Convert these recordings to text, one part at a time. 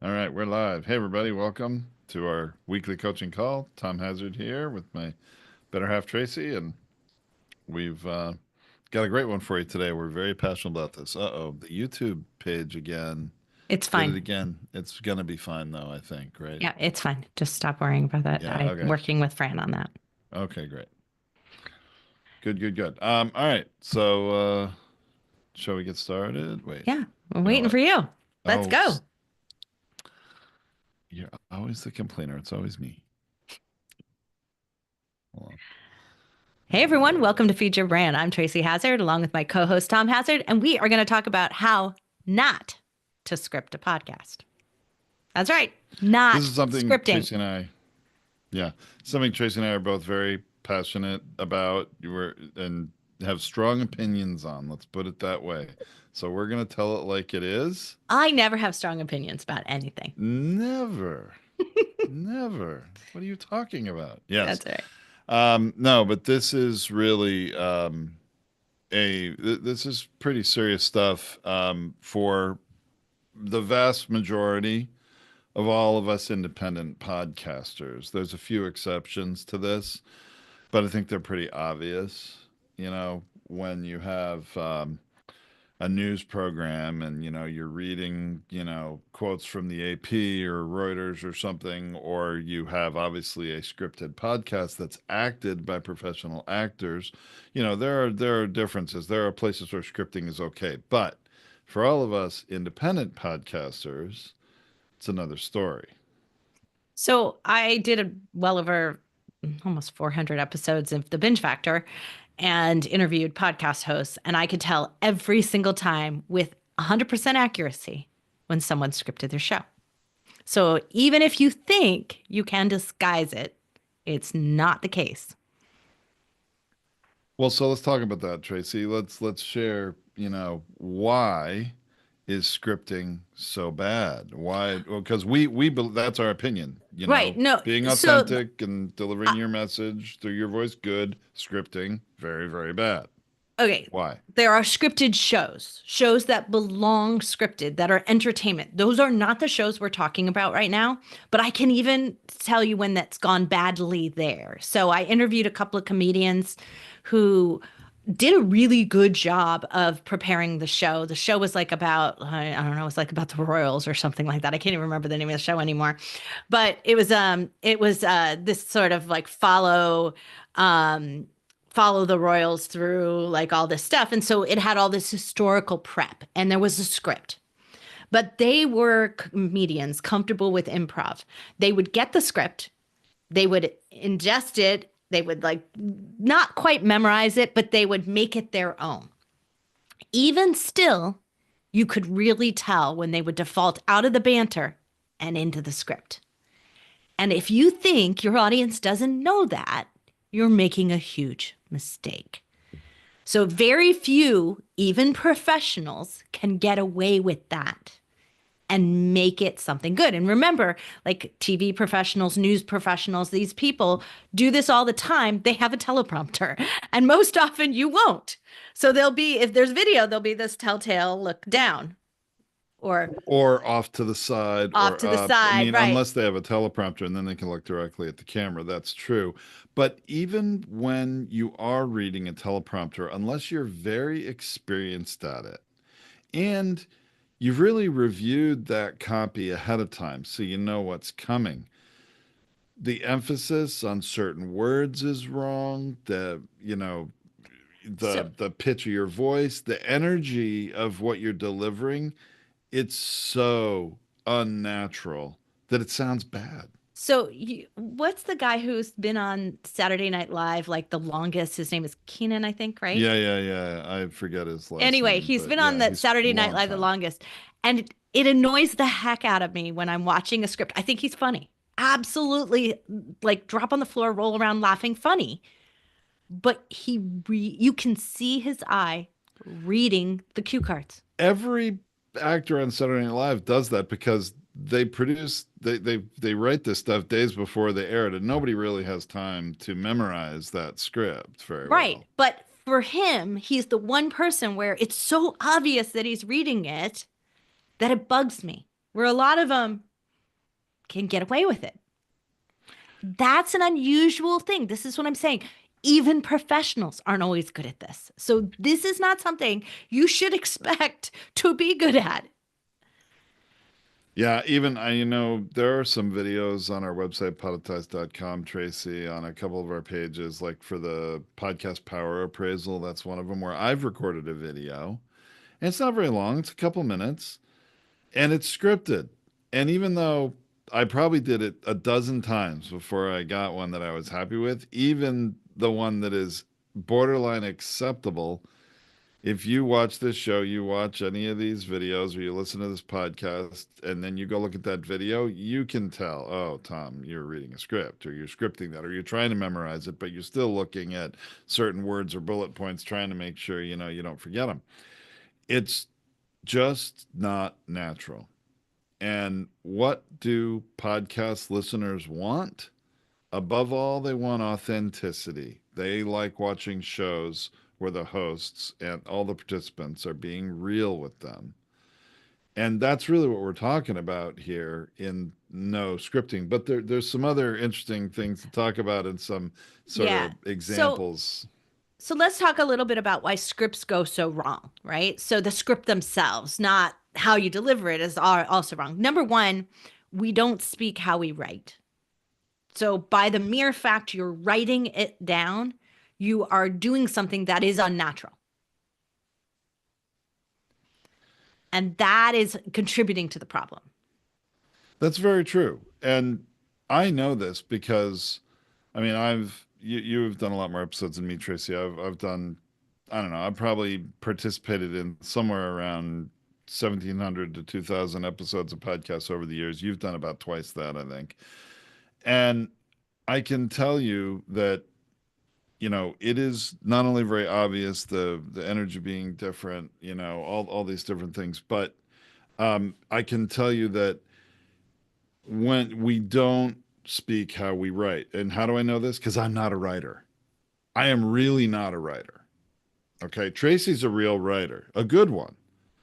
All right, we're live. Hey, everybody, welcome to our weekly coaching call. Tom Hazard here with my better half, Tracy, and we've got a great one for you today. We're very passionate about this. Uh-oh, the YouTube page again. It's Did it fine. again. It's going to be fine, though, I think, right? Yeah, it's fine. Just stop worrying about that. Yeah, I'm okay. working with Fran on that. Okay, great. Good, good, good. All right, so shall we get started? Wait, Yeah, I'm you know waiting what? for you. Let's Oh, go. you're always the complainer. It's always me. Hold Hey, on. everyone. Welcome to Feed Your Brand. I'm Tracy Hazard, along with my co host, Tom Hazard, and we are going to talk about how not to script a podcast. That's right. This Not is something scripting. Tracy and I Yeah, something Tracy and I are both very passionate about. You were and have strong opinions on. Let's put it that way. So we're gonna tell it like it is. I never have strong opinions about anything. Never, never. What are you talking about? Yes. That's right. No, but this is really this is pretty serious stuff for the vast majority of all of us independent podcasters. There's a few exceptions to this, but I think they're pretty obvious. When you have a news program and you're reading quotes from the AP or Reuters or something, or you have obviously a scripted podcast that's acted by professional actors. There are differences. There are places where scripting is okay, but for all of us independent podcasters, it's another story. So I did well over almost 400 episodes of The Binge Factor and interviewed podcast hosts. And I could tell every single time with 100% accuracy when someone scripted their show. So even if you think you can disguise it, it's not the case. Well, so let's talk about that, Tracy. Let's share, why is scripting so bad? Why? Well, because that's our opinion, Right. No. being So authentic and delivering uh, your message through your voice, good. Scripting, very, very bad. okay, Why? there are scripted shows, shows that belong scripted, that are entertainment. Those are not the shows we're talking about right now, but I can even tell you when that's gone badly there. So I interviewed a couple of comedians who did a really good job of preparing the show. The show was like about, I don't know, it was like about the Royals or something like that. I can't even remember the name of the show anymore. But it was this sort of like um follow the royals through like all this stuff. And so it had all this historical prep and there was a script. But they were comedians comfortable with improv. They would get the script, they would ingest it, they would like not quite memorize it, but they would make it their own. Even still, you could really tell when they would default out of the banter and into the script. And if you think your audience doesn't know that, you're making a huge mistake. So, very few, even professionals, can get away with that and make it something good. And remember, like TV professionals, news professionals, these people do this all the time. They have a teleprompter, and most often you won't. So, there'll be, if there's video, there'll be this telltale look down or Or off to the side off or to the up. I side, mean, right? unless they have a teleprompter and then they can look directly at the camera. That's true. But even when you are reading a teleprompter, unless you're very experienced at it, and you've really reviewed that copy ahead of time so you know what's coming. The emphasis on certain words is wrong. So, The pitch of your voice, the energy of what you're delivering, it's so unnatural that it sounds bad. what's the guy who's been on Saturday Night Live like the longest? His name is Keenan, I think, right? Yeah, yeah, yeah. I forget his last Anyway, name, he's but been on yeah, that he's a Saturday Night long Live the time. longest. And it annoys the heck out of me when I'm watching a script. I think he's funny. Absolutely like drop on the floor, roll around laughing funny. But you can see his eye reading the cue cards. Every actor on Saturday Night Live does that because they write this stuff days before they air it, and nobody really has time to memorize that script very Right. well. But for him, he's the one person where it's so obvious that he's reading it that it bugs me. Where a lot of them can get away with it. That's an unusual thing. This is what I'm saying. Even professionals aren't always good at this. So this is not something you should expect to be good at. Yeah, even I, there are some videos on our website, podetize.com, Tracy, on a couple of our pages, like for the podcast power appraisal. That's one of them where I've recorded a video. And it's not very long, it's a couple minutes, and it's scripted. And even though I probably did it a dozen times before I got one that I was happy with, even the one that is borderline acceptable, if you watch this show, you watch any of these videos, or you listen to this podcast, and then you go look at that video, you can tell, oh, Tom, you're reading a script, or you're scripting that, or you're trying to memorize it, but you're still looking at certain words or bullet points, trying to make sure, you don't forget them. It's just not natural. And what do podcast listeners want? Above all, they want authenticity. They like watching shows where the hosts and all the participants are being real with them. And that's really what we're talking about here in no scripting. But there's some other interesting things to talk about and some sort Yeah. of So examples. so let's talk a little bit about why scripts go so wrong, right? So the script themselves, not how you deliver it, is also wrong. Number one, we don't speak how we write. So by the mere fact you're writing it down, you are doing something that is unnatural. And that is contributing to the problem. That's very true. And I know this because I mean, you've done a lot more episodes than me, Tracy. I've done, I don't know, I've probably participated in somewhere around 1,700 to 2,000 episodes of podcasts over the years. You've done about twice that, I think. And I can tell you that, it is not only very obvious the energy being different, all these different things, but I can tell you that when we don't speak how we write. And how do I know this? Because I'm not a writer. I am really not a writer. Okay. Tracy's a real writer, a good one.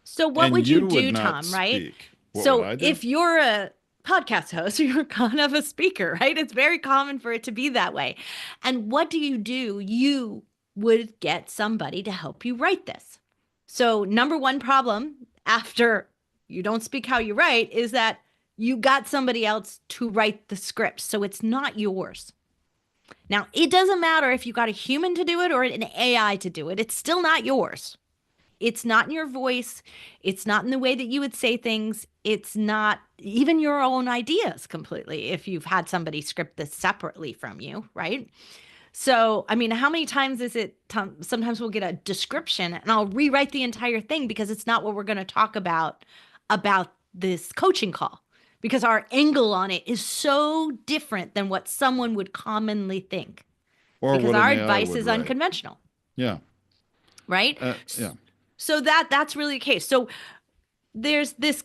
So what And would you you would do, not Tom, right? speak. What would So I do? if you're a podcast host, you're kind of a speaker, right? It's very common for it to be that way. And what do? You would get somebody to help you write this. So number one problem after you don't speak how you write is that you got somebody else to write the script. So it's not yours. Now, it doesn't matter if you got a human to do it or an AI to do it. It's still not yours. It's not in your voice. It's not in the way that you would say things. It's not even your own ideas completely if you've had somebody script this separately from you, right? So, I mean, how many times is it? Sometimes we'll get a description and I'll rewrite the entire thing because it's not what we're going to talk about this coaching call because our angle on it is so different than what someone would commonly think Or because what an our AI advice would is write. unconventional, Yeah. right? Yeah. So that's really the case. So there's this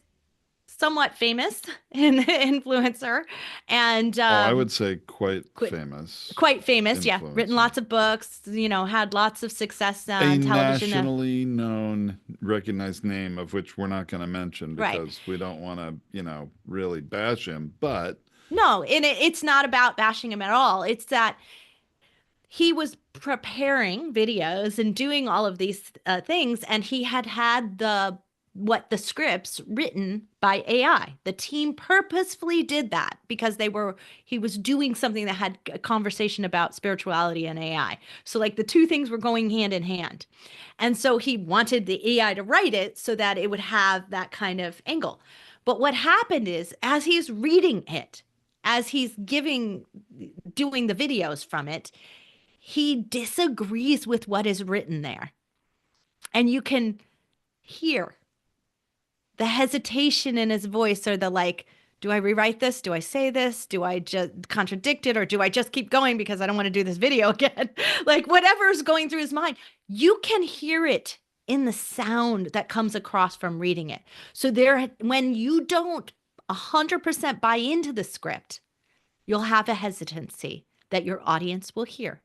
somewhat famous influencer and Oh, I would say quite quite, famous quite famous, yeah, written influencer. lots of books, had lots of success A on television. nationally known, recognized name of which we're not going to mention Right. because we don't want to, really bash him. But No, and it's not about bashing him at all. It's that he was preparing videos and doing all of these things, and he had the scripts written by AI. The team purposefully did that because he was doing something that had a conversation about spirituality and AI. So like the two things were going hand in hand. And so he wanted the AI to write it so that it would have that kind of angle. But what happened is as he's reading it, as he's doing the videos from it, he disagrees with what is written there. And you can hear the hesitation in his voice or the like, do I rewrite this? Do I say this? Do I just contradict it? Or do I just keep going because I don't want to do this video again? Like whatever's going through his mind, you can hear it in the sound that comes across from reading it. So when you don't 100% buy into the script, you'll have a hesitancy that your audience will hear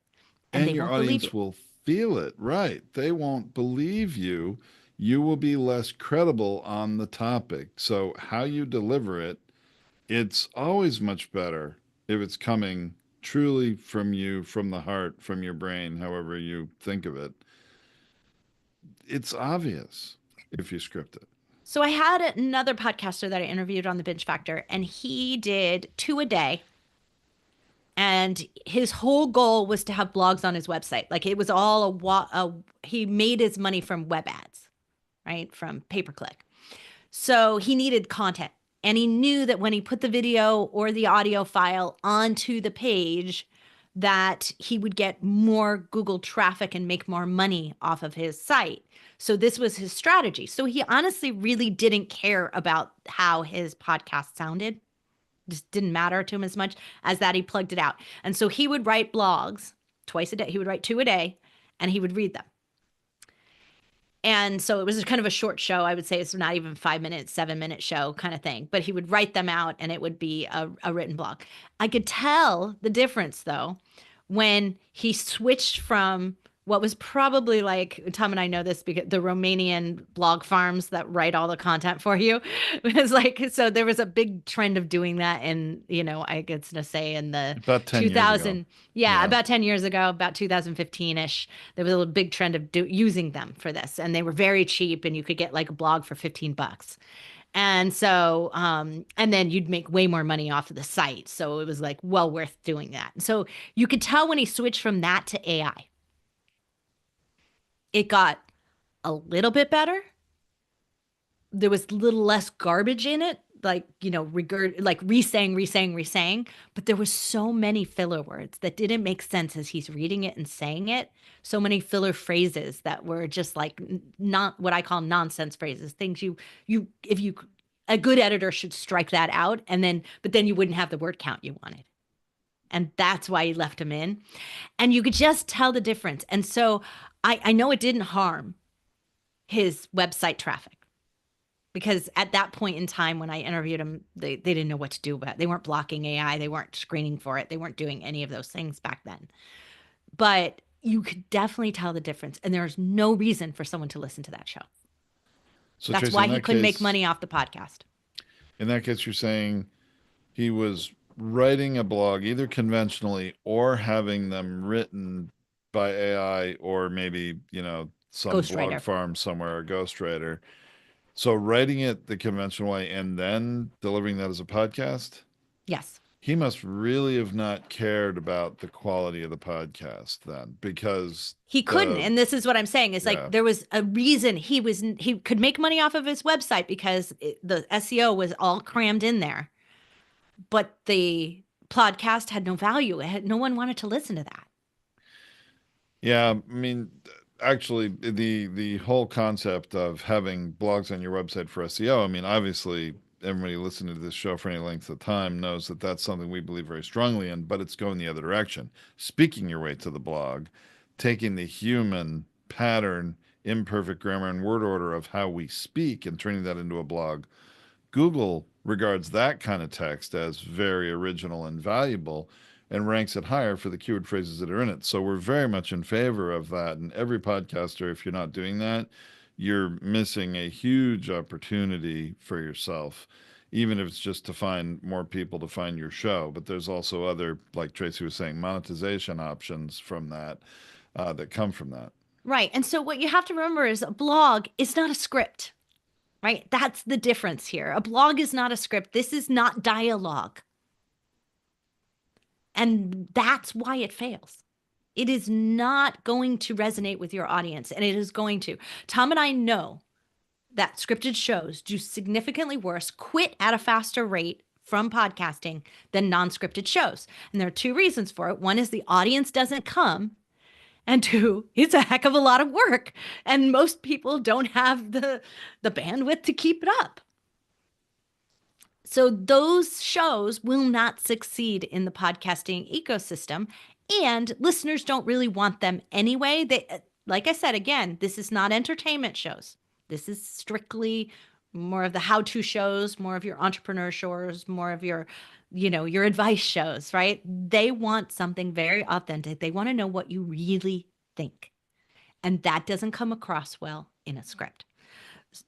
and and they your won't believe audience you. will feel it, right? They won't believe you. You will be less credible on the topic. So how you deliver it It's always much better if it's coming truly from you, from the heart, from your brain, however you think of it. It's obvious if you script it. So I had another podcaster that I interviewed on the Binge Factor, and he did two a day. And his whole goal was to have blogs on his website. Like it was all he made his money from web ads, right? From pay per click. So he needed content. And he knew that when he put the video or the audio file onto the page, that he would get more Google traffic and make more money off of his site. So this was his strategy. So he honestly really didn't care about how his podcast sounded. Just didn't matter to him as much as that he plugged it out. And so he would write blogs twice a day. He would write two a day and he would read them. And so it was kind of a short show. I would say it's not even 5 minutes, 7 minute show kind of thing. But he would write them out and it would be a written blog. I could tell the difference though when he switched from what was probably like Tom and I know this because the Romanian blog farms that write all the content for you. It was like so there was a big trend of doing that in, I guess to say in the About 10 years ago. 2000, yeah, Yeah. about 10 years ago, about 2015ish, there was a big trend of using them for this and they were very cheap and you could get like a blog for $15. And so, and then you'd make way more money off of the site. So it was like well worth doing that. So you could tell when he switched from that to AI, it got a little bit better. There was a little less garbage in it, like, like resaying, but there was so many filler words that didn't make sense as he's reading it and saying it. So many filler phrases that were just like not what I call nonsense phrases, things if you, a good editor should strike that out but then you wouldn't have the word count you wanted. And that's why he left him in. And you could just tell the difference. And so I know it didn't harm his website traffic because at that point in time when I interviewed him, they didn't know what to do about it. They weren't blocking AI, they weren't screening for it, they weren't doing any of those things back then. But you could definitely tell the difference, and there's no reason for someone to listen to that show. So That's Tracy, why he couldn't make money off the podcast. in that case, you're saying he was writing a blog either conventionally or having them written by AI or maybe, some blog Ghostwriter. farm somewhere, a ghostwriter. So writing it the conventional way and then delivering that as a podcast, Yes. he must really have not cared about the quality of the podcast then because He couldn't. the And this is what I'm saying. It's like yeah. there was a reason he could make money off of his website because the SEO was all crammed in there. But the podcast had no value. No one wanted to listen to that. Yeah, I mean, actually, the whole concept of having blogs on your website for SEO. I mean, obviously, everybody listening to this show for any length of time knows that that's something we believe very strongly in. But it's going the other direction, speaking your way to the blog, taking the human pattern, imperfect grammar, and word order of how we speak, and turning that into a blog. Google regards that kind of text as very original and valuable and ranks it higher for the keyword phrases that are in it. So we're very much in favor of that. And every podcaster, if you're not doing that, you're missing a huge opportunity for yourself, even if it's just to find more people to find your show. But there's also other, like Tracy was saying, monetization options from that that come from that. Right. And so what you have to remember is a blog is not a script, right? That's the difference here. A blog is not a script. This is not dialogue. And that's why it fails. It is not going to resonate with your audience, and it is going to. Tom and I know that scripted shows do significantly worse, quit at a faster rate from podcasting than non-scripted shows. And there are two reasons for it. One is the audience doesn't come, and two, it's a heck of a lot of work, and most people don't have the bandwidth to keep it up. So those shows will not succeed in the podcasting ecosystem, and listeners don't really want them anyway. They, like I said, again, this is not entertainment shows. This is strictly more of the how-to shows, more of your entrepreneur shows, more of your, your advice shows, right? They want something very authentic. They want to know what you really think. And that doesn't come across well in a script.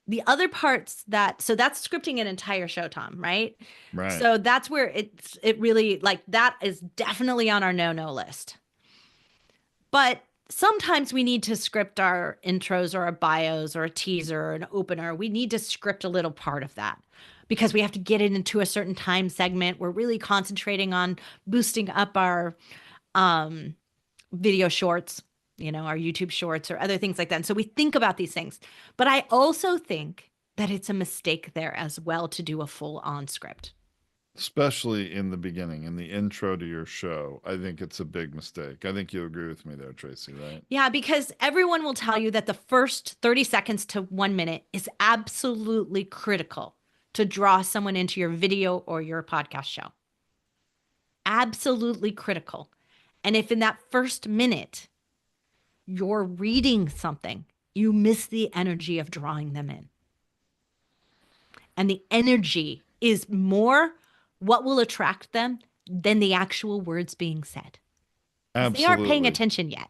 The other parts that, so that's scripting an entire show, Tom, right? Right. So that's where it really, like, that is definitely on our no list. But sometimes we need to script our intros or our bios or a teaser or an opener. We need to script a little part of that because we have to get it into a certain time segment. We're really concentrating on boosting up our um, video shorts, our YouTube shorts or other things like that. And so we think about these things. But I also think that it's a mistake there as well to do a full on script. Especially in the beginning, in the intro to your show. I think it's a big mistake. I think you agree with me there, Tracy, right? Yeah, because everyone will tell you that the first 30 seconds to 1 minute is absolutely critical to draw someone into your video or your podcast show. Absolutely critical. And if in that first minute you're reading something, you miss the energy of drawing them in. And the energy is more what will attract them than the actual words being said because they aren't paying Absolutely. attention yet.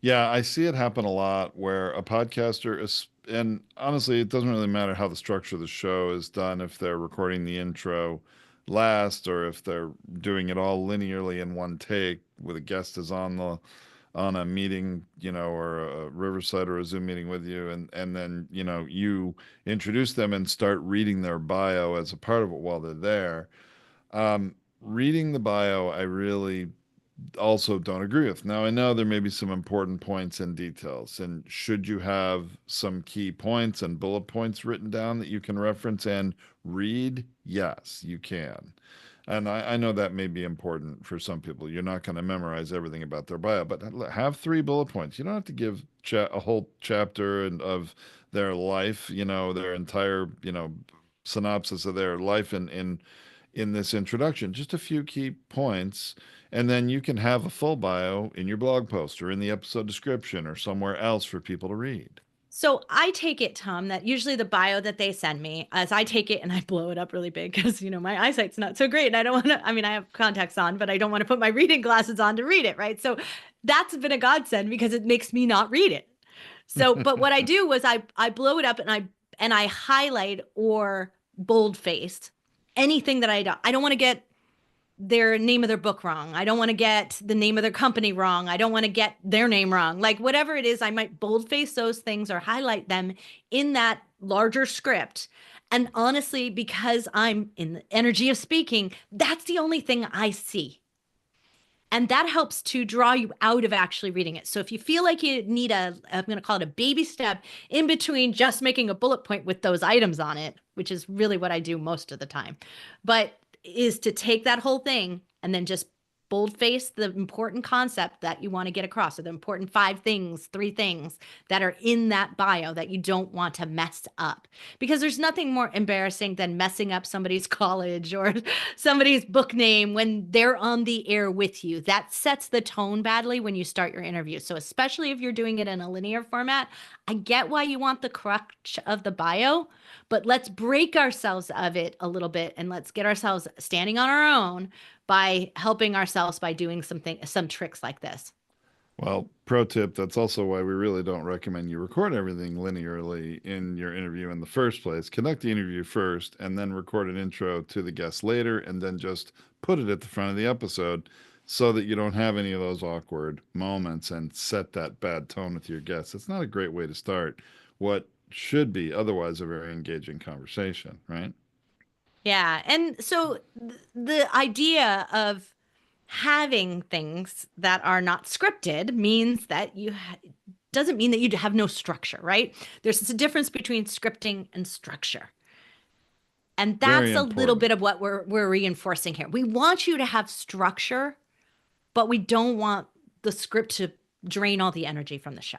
Yeah, I see it happen a lot where a podcaster is, and honestly, it doesn't really matter how the structure of the show is done, if they're recording the intro last or if they're doing it all linearly in one take with a guest is on a meeting, or a Riverside or a Zoom meeting with you, and then, you introduce them and start reading their bio as a part of it while they're there. Reading the bio, I really also don't agree with. Now, I know there may be some important points and details, and should you have some key points and bullet points written down that you can reference and read? Yes, you can. And I know that may be important for some people. You're not going to memorize everything about their bio, but have three bullet points. You don't have to give a whole chapter of their life, their entire, synopsis of their life in this introduction. Just a few key points, and then you can have a full bio in your blog post or in the episode description or somewhere else for people to read. So I take it, Tom, that usually the bio that they send me, as I take it and I blow it up really big because, my eyesight's not so great. And I don't want to, I mean, I have contacts on, but I don't want to put my reading glasses on to read it. Right. So that's been a godsend because it makes me not read it. So, but what I do was I blow it up and I highlight or boldface anything that I don't want to get their name of their book wrong. I don't want to get the name of their company wrong. I don't want to get their name wrong. Like whatever it is, I might boldface those things or highlight them in that larger script. And honestly, because I'm in the energy of speaking, that's the only thing I see. And that helps to draw you out of actually reading it. So if you feel like you need I'm going to call it a baby step in between just making a bullet point with those items on it, which is really what I do most of the time, but is to take that whole thing and then just boldface the important concept that you want to get across, or the important 5 things, 3 things that are in that bio that you don't want to mess up. Because there's nothing more embarrassing than messing up somebody's college or somebody's book name when they're on the air with you. That sets the tone badly when you start your interview. So, especially if you're doing it in a linear format, I get why you want the crutch of the bio, but let's break ourselves of it a little bit and let's get ourselves standing on our own by helping ourselves by doing some tricks like this. Well, pro tip, that's also why we really don't recommend you record everything linearly in your interview in the first place. Conduct the interview first and then record an intro to the guest later, and then just put it at the front of the episode so that you don't have any of those awkward moments and set that bad tone with your guests. It's not a great way to start what should be otherwise a very engaging conversation, right? Yeah. And so the idea of having things that are not scripted means that doesn't mean that you have no structure, right? There's a difference between scripting and structure. And Very that's a little important. bit of what we're reinforcing here. We want you to have structure, but we don't want the script to drain all the energy from the show.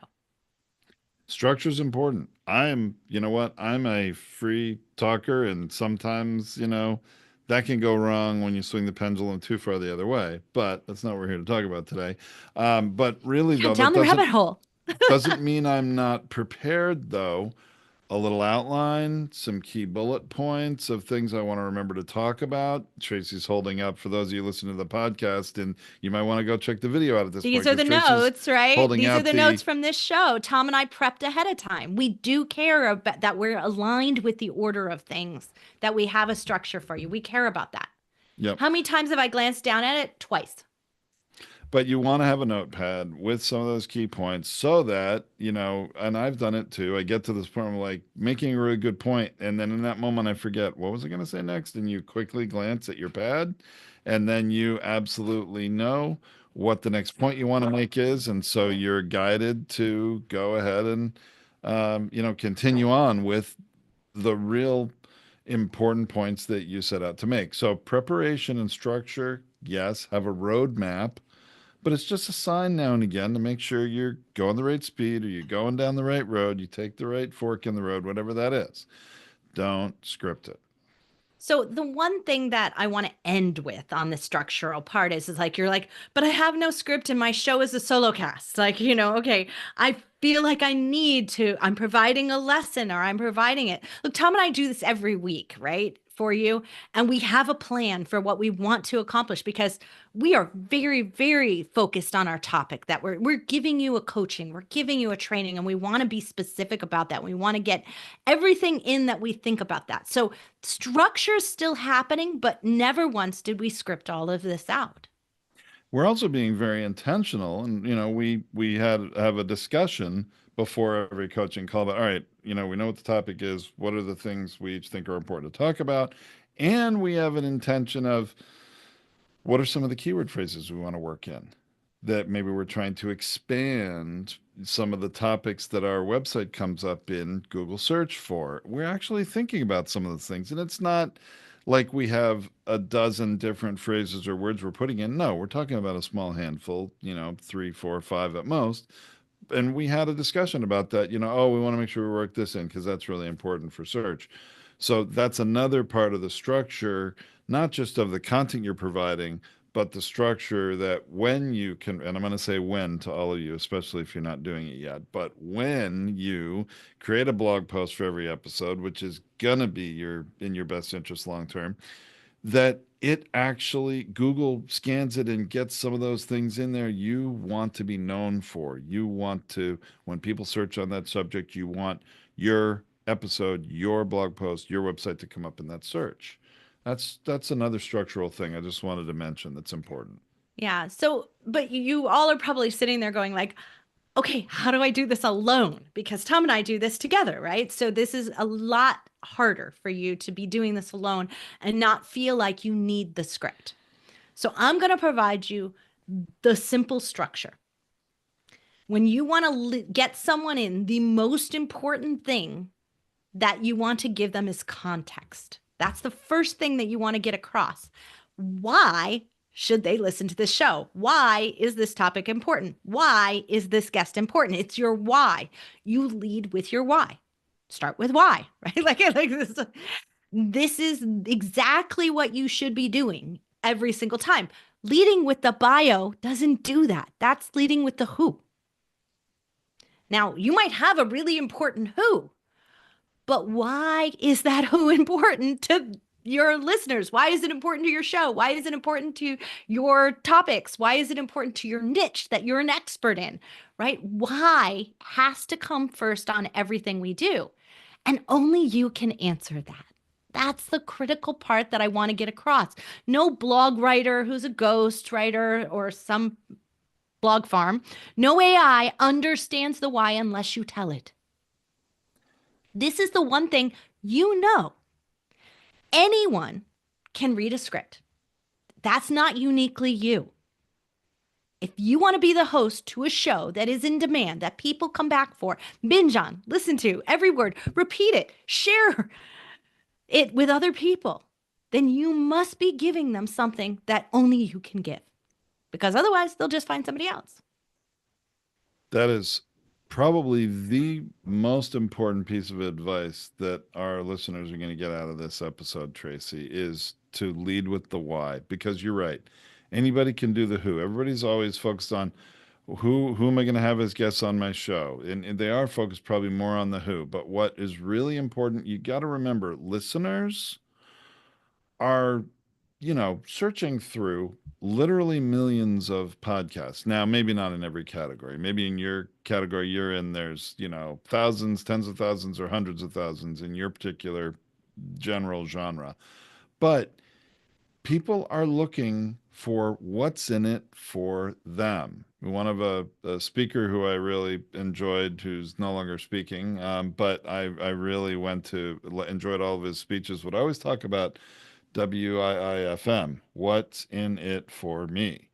Structure is important. You know what? I'm a free talker, and sometimes, that can go wrong when you swing the pendulum too far the other way. But that's not what we're here to talk about today. But really, Yeah, though, that down the rabbit hole. doesn't mean I'm not prepared, though, a little outline, some key bullet points of things I want to remember to talk about. Tracy's holding up for those of you listening to the podcast, and you might want to go check the video out at this These point are because the Tracy's notes, right? holding These are out the notes the. from this show. Tom and I prepped ahead of time. We do care about that we're aligned with the order of things, that we have a structure for you. We care about that. Yep. How many times have I glanced down at it? Twice. But you want to have a notepad with some of those key points so that, and I've done it too. I get to this point where I'm like making a really good point, and then in that moment I forget what was I going to say next, and you quickly glance at your pad, and then you absolutely know what the next point you want to make is, and so you're guided to go ahead and continue on with the real important points that you set out to make. So preparation and structure, yes, have a roadmap, but it's just a sign now and again to make sure you're going the right speed or you're going down the right road, you take the right fork in the road, whatever that is. Don't script it. So the one thing that I want to end with on the structural part is like you're like, but I have no script and my show is a solo cast. Like, okay, I feel like I need to, I'm providing a lesson or I'm providing it. Look, Tom and I do this every week, right? For you. And we have a plan for what we want to accomplish because we are very, very focused on our topic that we're giving you a coaching, we're giving you a training, and we want to be specific about that. We want to get everything in that we think about that. So structure is still happening, but never once did we script all of this out. We're also being very intentional, and we have a discussion before every coaching call about, all right, we know what the topic is, what are the things we each think are important to talk about, and we have an intention of what are some of the keyword phrases we want to work in that maybe we're trying to expand some of the topics that our website comes up in Google search for. We're actually thinking about some of those things. And it's not like we have a dozen different phrases or words we're putting in. No, we're talking about a small handful, three, four, five at most. And we had a discussion about that, oh, we want to make sure we work this in because that's really important for search. So that's another part of the structure, not just of the content you're providing, but the structure that when you can, and I'm going to say when to all of you, especially if you're not doing it yet, but when you create a blog post for every episode, which is going to be in your best interest long term, that it actually Google scans it and gets some of those things in there you want to be known for. You want to, when people search on that subject, you want your episode, your blog post, your website to come up in that search. That's another structural thing I just wanted to mention that's important. Yeah. So, but you all are probably sitting there going like, okay, how do I do this alone? Because Tom and I do this together, right? So this is a lot harder for you to be doing this alone and not feel like you need the script. So I'm going to provide you the simple structure. When you want to get someone in, the most important thing that you want to give them is context. That's the first thing that you want to get across. Why should they listen to this show? Why is this topic important? Why is this guest important? It's your why. You lead with your why. Start with why, right? Like this is exactly what you should be doing every single time. Leading with the bio doesn't do that. That's leading with the who. Now, you might have a really important who, but why is that who important to your listeners? Why is it important to your show? Why is it important to your topics? Why is it important to your niche that you're an expert in, right? Why has to come first on everything we do. And only you can answer that. That's the critical part that I want to get across. No blog writer who's a ghost writer or some blog farm, no AI understands the why unless you tell it. This is the one thing you know. Anyone can read a script. That's not uniquely you. If you want to be the host to a show that is in demand, that people come back for, binge on, listen to every word, repeat it, share it with other people, then you must be giving them something that only you can give. Because otherwise, they'll just find somebody else. That is probably the most important piece of advice that our listeners are going to get out of this episode, Tracy, is to lead with the why. Because you're right. Anybody can do the who. Everybody's always focused on, who am I going to have as guests on my show? And they are focused probably more on the who. But what is really important, you got to remember, listeners are, searching through literally millions of podcasts. Now, maybe not in every category. Maybe in your category you're in, there's, thousands, tens of thousands, or hundreds of thousands in your particular general genre. But people are looking for what's in it for them. One of a speaker who I really enjoyed, who's no longer speaking, but I really enjoyed all of his speeches, would always talk about WIIFM, what's in it for me.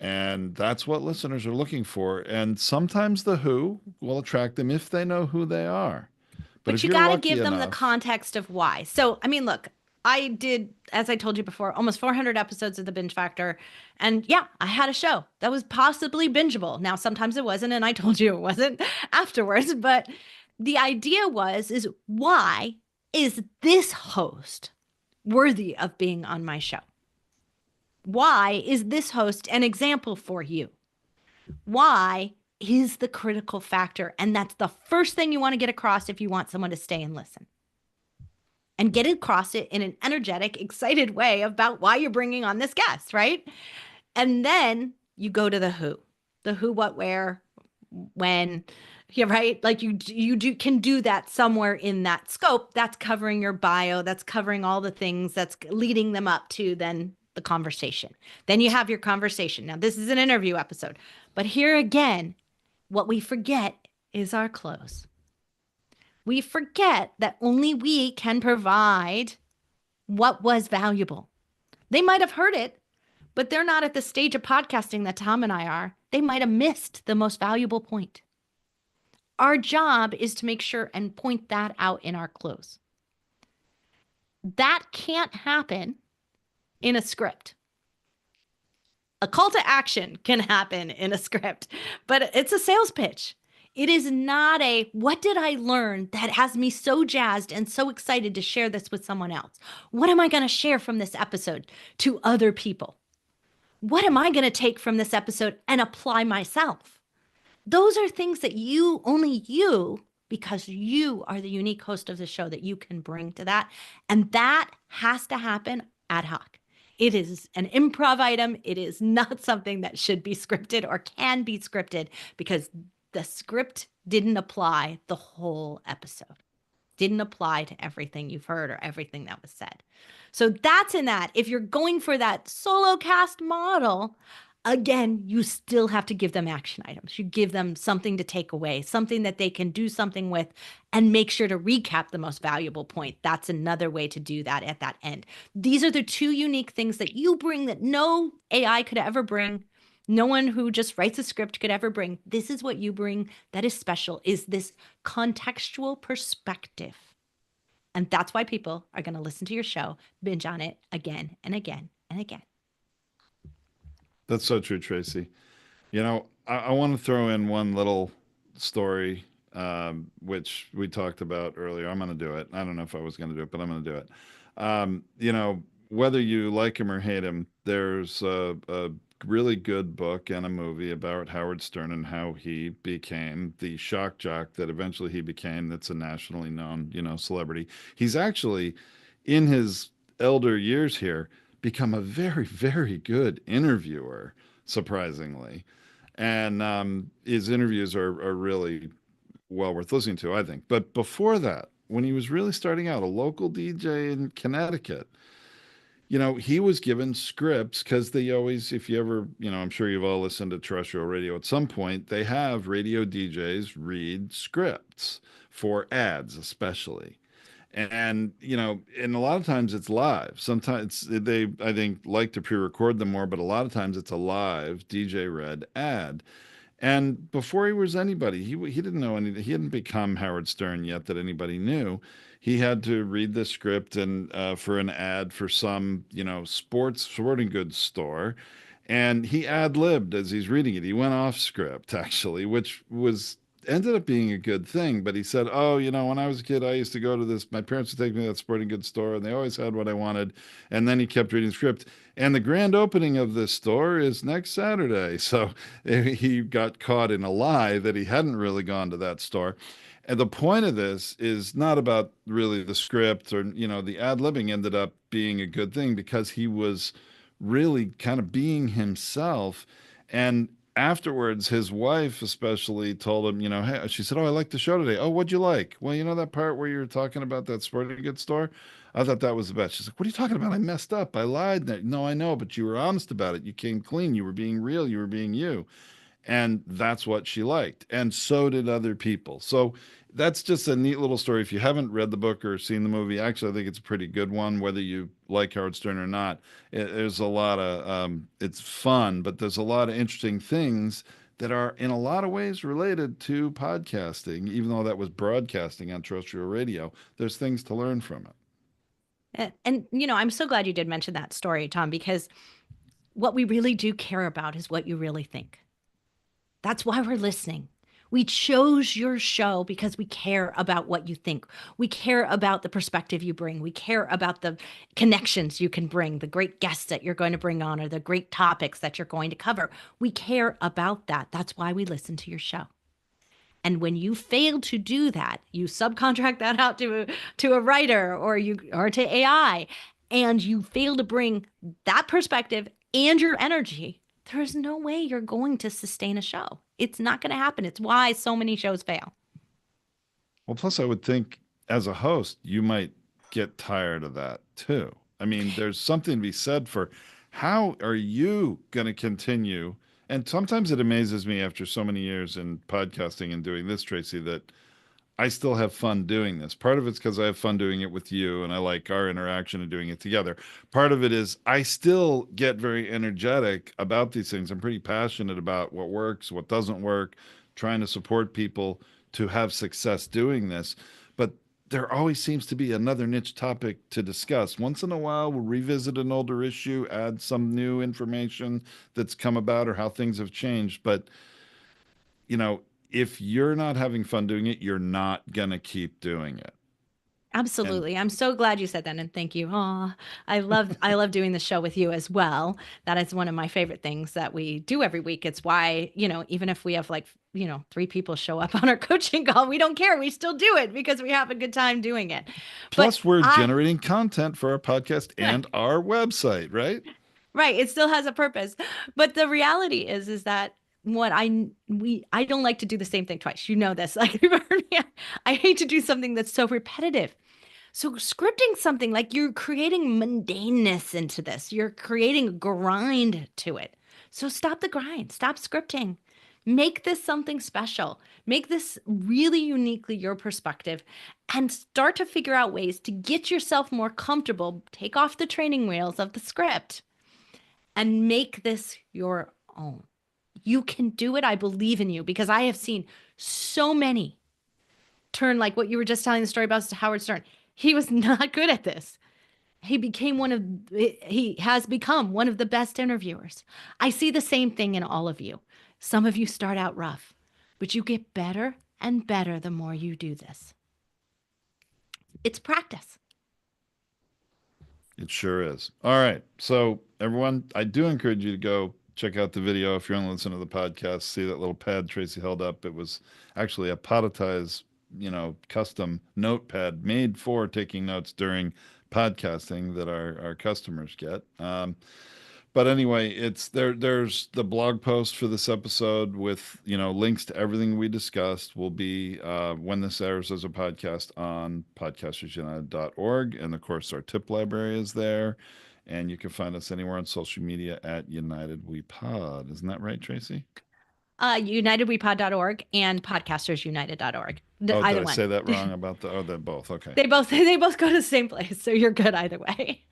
And that's what listeners are looking for. And sometimes the who will attract them if they know who they are. But But if you you're got to lucky give them the enough, context of why. So, I mean, look, I did, as I told you before, almost 400 episodes of The Binge Factor. And yeah, I had a show that was possibly bingeable. Now, sometimes it wasn't, and I told you it wasn't afterwards. But the idea is why is this host worthy of being on my show? Why is this host an example for you? Why is the critical factor? And that's the first thing you want to get across if you want someone to stay and listen. And get across it in an energetic, excited way about why you're bringing on this guest, right? And then you go to the who, what, where, when, yeah, right? Like can do that somewhere in that scope. That's covering your bio. That's covering all the things that's leading them up to then the conversation. Then you have your conversation. Now, this is an interview episode, but here again, what we forget is our close. We forget that only we can provide what was valuable. They might have heard it, but they're not at the stage of podcasting that Tom and I are. They might have missed the most valuable point. Our job is to make sure and point that out in our close. That can't happen in a script. A call to action can happen in a script, but it's a sales pitch. It is not a what did I learn that has me so jazzed and so excited to share this with someone else? What am I going to share from this episode to other people? What am I going to take from this episode and apply myself? Those are things that only you, because you are the unique host of the show, that you can bring to that. And that has to happen ad hoc. It is an improv item. It is not something that should be scripted or can be scripted, because the script didn't apply the whole episode, didn't apply to everything you've heard or everything that was said. So that's in that. If you're going for that solo cast model, again, you still have to give them action items. You give them something to take away, something that they can do something with, and make sure to recap the most valuable point. That's another way to do that at that end. These are the two unique things that you bring that no AI could ever bring. No one who just writes a script could ever bring. This is what you bring that is special, is this contextual perspective. And that's why people are going to listen to your show, binge on it again and again and again. that's so true, Tracy. I want to throw in one little story, which we talked about earlier. I'm going to do it. I don't know if I was going to do it, but I'm going to do it. Whether you like him or hate him, there's a really good book and a movie about Howard Stern and how he became the shock jock that eventually he became. That's a nationally known, celebrity. He's actually, in his elder years here, become a very, very good interviewer, surprisingly. And his interviews are really well worth listening to, I think. But before that, when he was really starting out, a local DJ in Connecticut, he was given scripts because they always, if you ever, I'm sure you've all listened to terrestrial radio at some point, they have radio DJs read scripts for ads, especially. And a lot of times it's live. Sometimes they, I think, like to pre-record them more, but a lot of times it's a live DJ read ad. And before he was anybody, he didn't know any. He hadn't become Howard Stern yet that anybody knew. He had to read the script and for an ad for some sporting goods store, and he ad libbed as he's reading it. He went off script actually, which was ended up being a good thing. But he said, "Oh, when I was a kid, I used to go to this. My parents would take me to that sporting goods store, and they always had what I wanted." And then he kept reading the script. And the grand opening of this store is next Saturday. So he got caught in a lie that he hadn't really gone to that store. And the point of this is not about really the script or, the ad libbing ended up being a good thing because he was really kind of being himself. And afterwards, his wife especially told him, hey, she said, "Oh, I liked the show today. Oh, what'd you like?" "Well, that part where you were talking about that sporting goods store? I thought that was the best." She's like, "What are you talking about? I messed up. I lied." "No, I know, but you were honest about it. You came clean. You were being real. You were being you." And that's what she liked. And so did other people. So that's just a neat little story. If you haven't read the book or seen the movie, actually, I think it's a pretty good one, whether you like Howard Stern or not. There's a lot of, it's fun, but there's a lot of interesting things that are in a lot of ways related to podcasting, even though that was broadcasting on terrestrial radio. There's things to learn from it. And I'm so glad you did mention that story, Tom, because what we really do care about is what you really think. That's why we're listening. We chose your show because we care about what you think. We care about the perspective you bring. We care about the connections you can bring, the great guests that you're going to bring on, or the great topics that you're going to cover. We care about that. That's why we listen to your show. And when you fail to do that, you subcontract that out to a writer or to AI, and you fail to bring that perspective and your energy, there's no way you're going to sustain a show. It's not going to happen. It's why so many shows fail. Well, plus, I would think as a host, you might get tired of that too. I mean, there's something to be said for how are you going to continue? And sometimes it amazes me after so many years in podcasting and doing this, Tracy, that I still have fun doing this. Part of it's because I have fun doing it with you and I like our interaction and doing it together. Part of it is I still get very energetic about these things. I'm pretty passionate about what works, what doesn't work, trying to support people to have success doing this. But there always seems to be another niche topic to discuss. Once in a while, we'll revisit an older issue, add some new information that's come about or how things have changed. But you know, if you're not having fun doing it, you're not going to keep doing it. And Absolutely. I'm so glad you said that and thank you. Oh, I love doing the show with you as well. That is one of my favorite things that we do every week. It's why, even if we have like, three people show up on our coaching call, we don't care. We still do it because we have a good time doing it. But plus, we're I generating content for our podcast and our website, right? right, it still has a purpose. But the reality is that I don't like to do the same thing twice. You know this. Like you've heard me. I hate to do something that's so repetitive. So scripting something like you're creating mundaneness into this. You're creating a grind to it. So stop the grind. Stop scripting. Make this something special. Make this really uniquely your perspective and start to figure out ways to get yourself more comfortable. Take off the training wheels of the script and make this your own. You can do it. I believe in you because I have seen so many turn like what you were just telling the story about Howard Stern. He was not good at this. He has become one of the best interviewers. I see the same thing in all of you. Some of you start out rough, but you get better and better the more you do this. It's practice. It sure is. All right. So, everyone, I do encourage you to go check out the video if you're going to listen to the podcast. See that little pad Tracy held up. It was actually a podetize, custom notepad made for taking notes during podcasting that our customers get. But anyway, it's there. There's the blog post for this episode with links to everything we discussed. Will be when this airs as a podcast on podcastersunited.org, and of course our tip library is there, and you can find us anywhere on social media at United We Pod. Isn't that right, Tracy? UnitedWePod.org and podcastersunited.org. Oh, did Either I one. say that wrong about the? Oh, they're both okay. They both go to the same place, so you're good either way.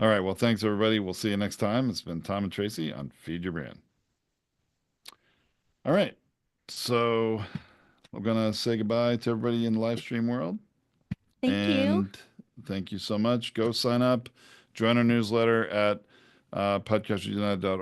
All right. Well, thanks everybody. We'll see you next time. It's been Tom and Tracy on Feed Your Brand. All right. So we're gonna say goodbye to everybody in the live stream world. Thank you. And thank you so much. Go sign up, join our newsletter at podcastersunited.org.